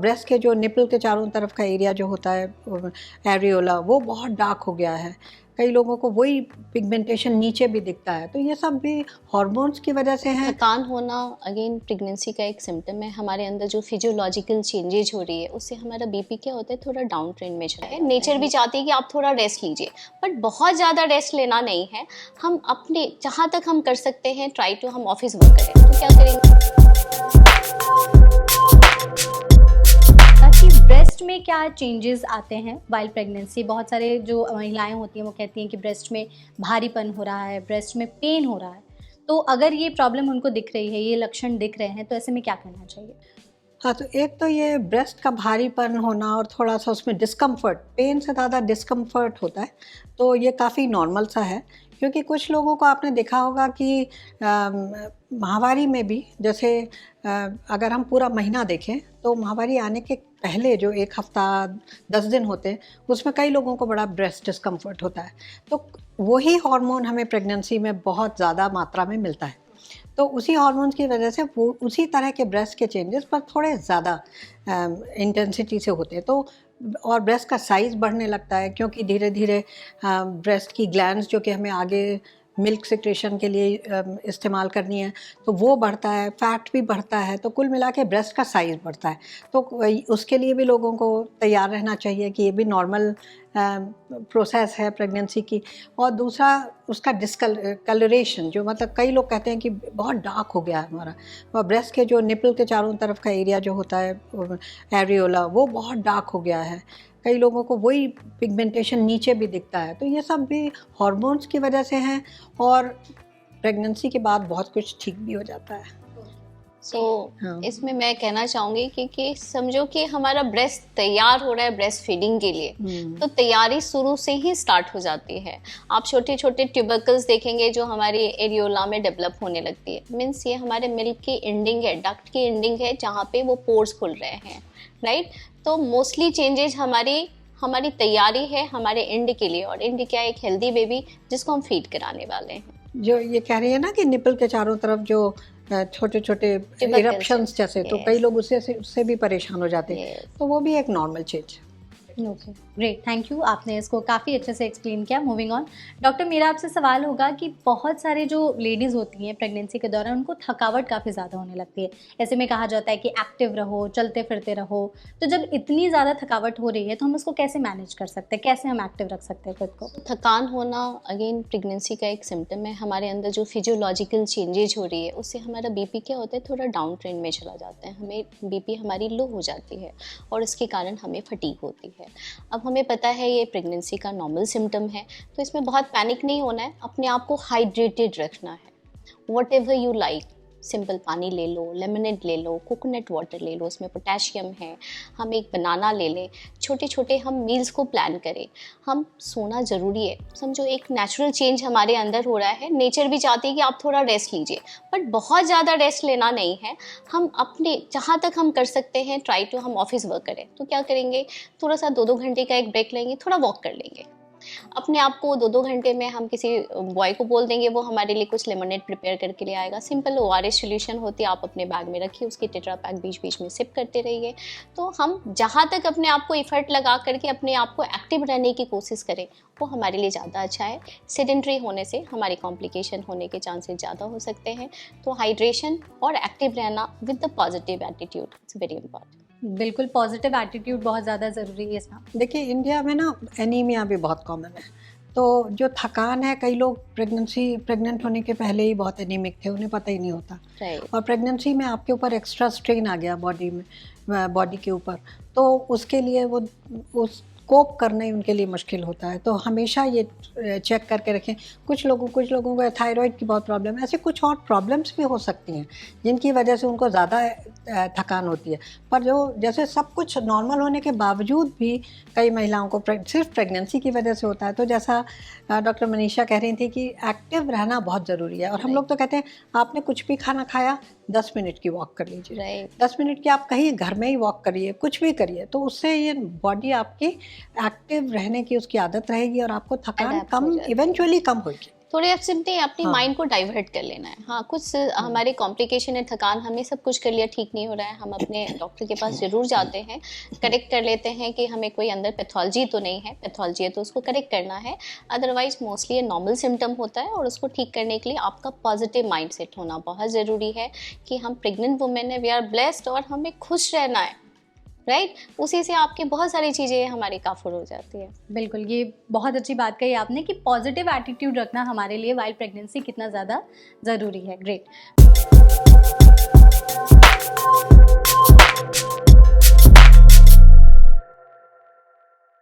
Breast के जो nipple के चारों तरफ का एरिया जो होता है एरियोला, वो बहुत डार्क हो गया है। कई लोगों को वही पिगमेंटेशन नीचे भी दिखता है, तो ये सब भी हार्मोन्स की वजह से है। थकान होना अगेन प्रेगनेंसी का एक सिम्टम है। हमारे अंदर जो फिजियोलॉजिकल चेंजेज हो रही है उससे हमारा बीपी क्या होता है, थोड़ा डाउन ट्रेंड में चला है। नेचर भी चाहती है कि आप थोड़ा रेस्ट लीजिए, बट बहुत ज़्यादा रेस्ट लेना नहीं है। हम अपने जहाँ तक हम कर सकते हैं ट्राई टू हम ऑफिस वर्क करें, तो क्या करेंगे कि ब्रेस्ट में क्या चेंजेस आते हैं वाइल प्रेगनेंसी। बहुत सारे जो महिलाएं होती हैं वो कहती हैं कि ब्रेस्ट में भारीपन हो रहा है, ब्रेस्ट में पेन हो रहा है। तो अगर ये प्रॉब्लम उनको दिख रही है, ये लक्षण दिख रहे हैं, तो ऐसे में क्या करना चाहिए? हाँ, तो एक तो ये ब्रेस्ट का भारीपन होना और थोड़ा सा उसमें डिस्कम्फर्ट, पेन से ज़्यादा डिस्कम्फर्ट होता है, तो ये काफ़ी नॉर्मल सा है। क्योंकि कुछ लोगों को आपने देखा होगा कि माहवारी में भी जैसे अगर हम पूरा महीना देखें तो माहवारी आने के पहले जो 1 हफ्ता 10 दिन होते हैं उसमें कई लोगों को बड़ा ब्रेस्ट डिस्कम्फर्ट होता है। तो वही हार्मोन हमें प्रेगनेंसी में बहुत ज़्यादा मात्रा में मिलता है। तो उसी हार्मोन्स की वजह से वो उसी तरह के ब्रेस्ट के चेंजेस पर थोड़े ज़्यादा इंटेंसिटी से होते हैं। तो और ब्रेस्ट का साइज़ बढ़ने लगता है, क्योंकि धीरे धीरे ब्रेस्ट की ग्लैंड्स जो कि हमें आगे मिल्क सिक्रेशन के लिए इस्तेमाल करनी है, तो वो बढ़ता है, फैट भी बढ़ता है, तो कुल मिला के ब्रेस्ट का साइज़ बढ़ता है। तो उसके लिए भी लोगों को तैयार रहना चाहिए कि ये भी नॉर्मल प्रोसेस है प्रेगनेंसी की। और दूसरा उसका कलरेशन, जो मतलब कई लोग कहते हैं कि बहुत डार्क हो गया है हमारा, और ब्रेस्ट के जो निपल के चारों तरफ का एरिया जो होता है एरियोला, वो बहुत डार्क हो गया है। कई लोगों को वही पिगमेंटेशन नीचे भी दिखता है, तो ये सब भी हार्मोन्स की वजह से हैं। और प्रेगनेंसी के बाद बहुत कुछ ठीक भी हो जाता है। हाँ। इसमें मैं कहना चाहूँगी कि समझो कि हमारा ब्रेस्ट तैयार हो रहा है ब्रेस्ट फीडिंग के लिए, तो तैयारी शुरू से ही स्टार्ट हो जाती है। आप छोटे छोटे ट्यूबरकल्स देखेंगे जो हमारी एरियोला में डेवलप होने लगती है। मीन्स ये हमारे मिल्क की एंडिंग है, डक्ट की एंडिंग है, जहाँ पे वो पोर्स खुल रहे हैं, राइट। तो मोस्टली चेंजेस हमारी तैयारी है हमारे एंड के लिए, और एंड क्या है, एक हेल्दी बेबी जिसको हम फीड कराने वाले हैं। जो ये कह रही है ना कि निपल के चारों तरफ जो छोटे छोटे इरप्शंस जैसे, तो कई लोग उससे भी परेशान हो जाते हैं, तो वो भी एक नॉर्मल चीज। ओके, ग्रेट, थैंक यू, आपने इसको काफ़ी अच्छे से एक्सप्लेन किया। मूविंग ऑन, डॉक्टर, मेरा आपसे सवाल होगा कि बहुत सारे जो लेडीज़ होती हैं प्रेगनेंसी के दौरान उनको थकावट काफ़ी ज़्यादा होने लगती है। ऐसे में कहा जाता है कि एक्टिव रहो, चलते फिरते रहो। तो जब इतनी ज़्यादा थकावट हो रही है तो हम उसको कैसे मैनेज कर सकते हैं, कैसे हम एक्टिव रख सकते हैं खुद को? थकान होना अगेन प्रेगनेंसी का एक सिम्टम है। हमारे अंदर जो फिजियोलॉजिकल चेंजेज हो रही है उससे हमारा बीपी क्या होता है, थोड़ा डाउन ट्रेंड में चला जाता है। हमें बीपी हमारी लो हो जाती है और इसके कारण हमें फटीग होती है। अब हमें पता है ये प्रेगनेंसी का नॉर्मल सिम्टम है, तो इसमें बहुत पैनिक नहीं होना है। अपने आप को हाइड्रेटेड रखना है। What ever you like, simple पानी ले लो, लेमनेड ले लो, कोकोनट वाटर ले लो, उसमें पोटेशियम है। हम एक बनाना ले लें। छोटे छोटे हम मील्स को प्लान करें। हम सोना ज़रूरी है। समझो एक नेचुरल चेंज हमारे अंदर हो रहा है। नेचर भी चाहती है कि आप थोड़ा रेस्ट लीजिए, बट बहुत ज़्यादा रेस्ट लेना नहीं है। हम अपने जहाँ तक हम कर सकते हैं ट्राई टू हम ऑफिस वर्क करें, तो क्या करेंगे, थोड़ा सा 2-2 घंटे का एक ब्रेक लेंगे, थोड़ा वॉक कर लेंगे। अपने आप को 2-2 घंटे में हम किसी बॉय को बोल देंगे, वो हमारे लिए कुछ लेमनेड प्रिपेयर करके ले आएगा। सिंपल ORS सोल्यूशन होती है, आप अपने बैग में रखिए, उसकी टेट्रा पैक बीच बीच में सिप करते रहिए। तो हम जहाँ तक अपने आप को इफर्ट लगा करके अपने आप को एक्टिव रहने की कोशिश करें, वो हमारे लिए ज़्यादा अच्छा है। सेडेंट्री होने से हमारी कॉम्प्लिकेशन होने के चांसेस ज़्यादा हो सकते हैं। तो हाइड्रेशन और एक्टिव रहना with the positive attitude, it's very important. बिल्कुल, पॉजिटिव एटीट्यूड बहुत ज़्यादा ज़रूरी है इसमें। देखिए, इंडिया में ना एनीमिया भी बहुत कॉमन है। तो जो थकान है, कई लोग प्रेग्नेंट होने के पहले ही बहुत एनीमिक थे, उन्हें पता ही नहीं होता। और प्रेगनेंसी में आपके ऊपर एक्स्ट्रा स्ट्रेन आ गया बॉडी के ऊपर, तो उसके लिए वो उस कोप करने उनके लिए मुश्किल होता है। तो हमेशा ये चेक करके रखें। कुछ लोगों को थायराइड की बहुत प्रॉब्लम है, ऐसे कुछ और प्रॉब्लम्स भी हो सकती हैं जिनकी वजह से उनको ज़्यादा थकान होती है। पर जो जैसे सब कुछ नॉर्मल होने के बावजूद भी कई महिलाओं को सिर्फ प्रेगनेंसी की वजह से होता है। तो जैसा डॉक्टर मनीषा कह रही थी कि एक्टिव रहना बहुत ज़रूरी है। और हम लोग तो कहते हैं आपने कुछ भी खाना खाया, 10 मिनट की वॉक कर लीजिए। 10 मिनट की आप कहीं घर में ही वॉक करिए, कुछ भी करिए, तो उससे ये बॉडी आपकी एक्टिव रहने की उसकी आदत रहेगी और आपको थकान इवेंचुअली कम होगी। थोड़े आप सिंपली अपनी हाँ। माइंड को डाइवर्ट कर लेना है। हाँ, कुछ हमारे कॉम्प्लिकेशन है, थकान, हमने सब कुछ कर लिया, ठीक नहीं हो रहा है, हम अपने डॉक्टर के पास ज़रूर जाते हैं, करेक्ट कर लेते हैं कि हमें कोई अंदर पैथोलॉजी तो नहीं है, पैथोलॉजी है तो उसको करेक्ट करना है। अदरवाइज मोस्टली ये नॉर्मल सिम्टम होता है और उसको ठीक करने के लिए आपका पॉजिटिव माइंड सेट होना बहुत ज़रूरी है कि हम प्रेग्नेंट वुमेन है, वी आर ब्लेस्ड और हमें खुश रहना है, राइट? उसी से आपकी बहुत सारी चीज़ें हमारी काफुर हो जाती है। बिल्कुल, ये बहुत अच्छी बात कही आपने कि पॉजिटिव एटीट्यूड रखना हमारे लिए वाइल प्रेगनेंसी कितना ज़्यादा ज़रूरी है। ग्रेट।